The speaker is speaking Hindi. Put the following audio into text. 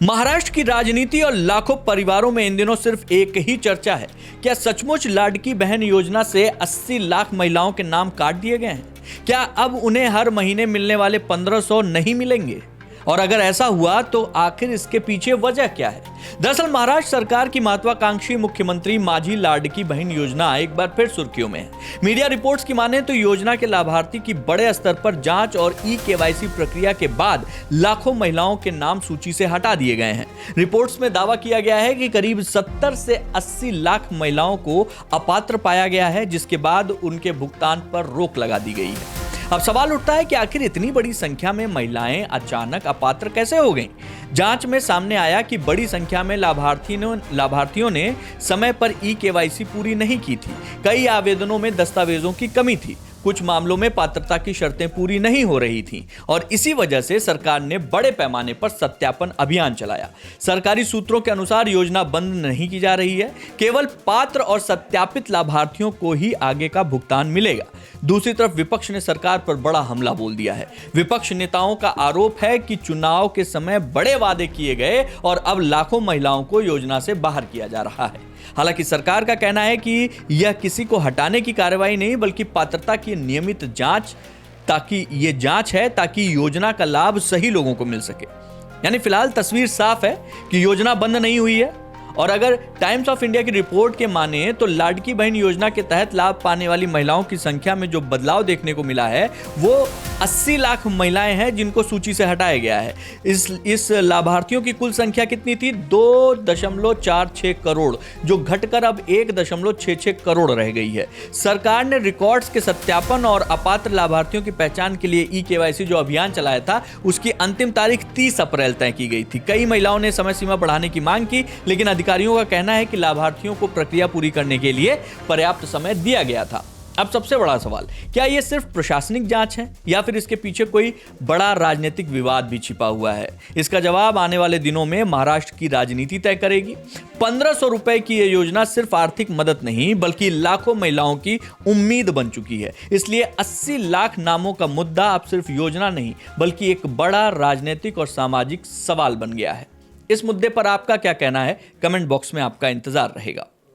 महाराष्ट्र की राजनीति और लाखों परिवारों में इन दिनों सिर्फ एक ही चर्चा है। क्या सचमुच लाडकी बहन योजना से 80 लाख महिलाओं के नाम काट दिए गए हैं? क्या अब उन्हें हर महीने मिलने वाले 1500 नहीं मिलेंगे? और अगर ऐसा हुआ तो आखिर इसके पीछे वजह क्या है? दरअसल महाराष्ट्र सरकार की महत्वाकांक्षी मुख्यमंत्री माझी लाडकी बहन योजना एक बार फिर सुर्खियों में है। मीडिया रिपोर्ट्स की माने तो योजना के लाभार्थी की बड़े स्तर पर जांच और ई-केवाईसी प्रक्रिया के बाद लाखों महिलाओं के नाम सूची से हटा दिए गए हैं। रिपोर्ट्स में दावा किया गया है कि करीब 70 से 80 लाख महिलाओं को अपात्र पाया गया है, जिसके बाद उनके भुगतान पर रोक लगा दी गई है। अब सवाल उठता है कि आखिर इतनी बड़ी संख्या में महिलाएं अचानक अपात्र कैसे हो गईं? जांच में सामने आया कि बड़ी संख्या में लाभार्थियों ने समय पर ई-केवाईसी पूरी नहीं की थी। कई आवेदनों में दस्तावेजों की कमी थी, कुछ मामलों में पात्रता की शर्तें पूरी नहीं हो रही थीं और इसी वजह से सरकार ने बड़े पैमाने पर सत्यापन अभियान चलाया। सरकारी सूत्रों के अनुसार योजना बंद नहीं की जा रही है, केवल पात्र और सत्यापित लाभार्थियों को ही आगे का भुगतान मिलेगा। दूसरी तरफ विपक्ष ने सरकार पर बड़ा हमला बोल दिया है। विपक्ष नेताओं का आरोप है कि चुनाव के समय बड़े वादे किए गए और अब लाखों महिलाओं को योजना से बाहर किया जा रहा है। हालांकि सरकार का कहना है कि यह किसी को हटाने की कार्रवाई नहीं बल्कि पात्रता की नियमित जांच ताकि योजना का लाभ सही लोगों को मिल सके। यानी फिलहाल तस्वीर साफ है कि योजना बंद नहीं हुई है। और अगर टाइम्स ऑफ इंडिया की रिपोर्ट के माने तो लाडकी बहन योजना के तहत लाभ पाने वाली महिलाओं की संख्या में जो बदलाव देखने को मिला है वो 80 लाख महिलाएं हैं जिनको सूची से हटाया गया है। इस लाभार्थियों की कुल संख्या कितनी थी? 2.46 करोड़, जो घटकर अब 1.66 करोड़ रह गई है। सरकार ने रिकॉर्ड्स के सत्यापन और अपात्र लाभार्थियों की पहचान के लिए ई-केवाईसी जो अभियान चलाया था उसकी अंतिम तारीख 30 अप्रैल तय की गई थी। कई महिलाओं ने समय सीमा बढ़ाने की मांग की, लेकिन अधिकारियों का कहना है कि लाभार्थियों को प्रक्रिया पूरी करने के लिए पर्याप्त समय दिया गया था। अब सबसे बड़ा सवाल, क्या यह सिर्फ प्रशासनिक जांच है या फिर इसके पीछे कोई बड़ा राजनीतिक विवाद भी छिपा हुआ है? इसका जवाब आने वाले दिनों में महाराष्ट्र की राजनीति तय करेगी। 1500 रुपए की यह योजना सिर्फ आर्थिक मदद नहीं बल्कि लाखों महिलाओं की उम्मीद बन चुकी है। इसलिए 80 लाख नामों का मुद्दा अब सिर्फ योजना नहीं बल्कि एक बड़ा राजनीतिक और सामाजिक सवाल बन गया है। इस मुद्दे पर आपका क्या कहना है? कमेंट बॉक्स में आपका इंतजार रहेगा।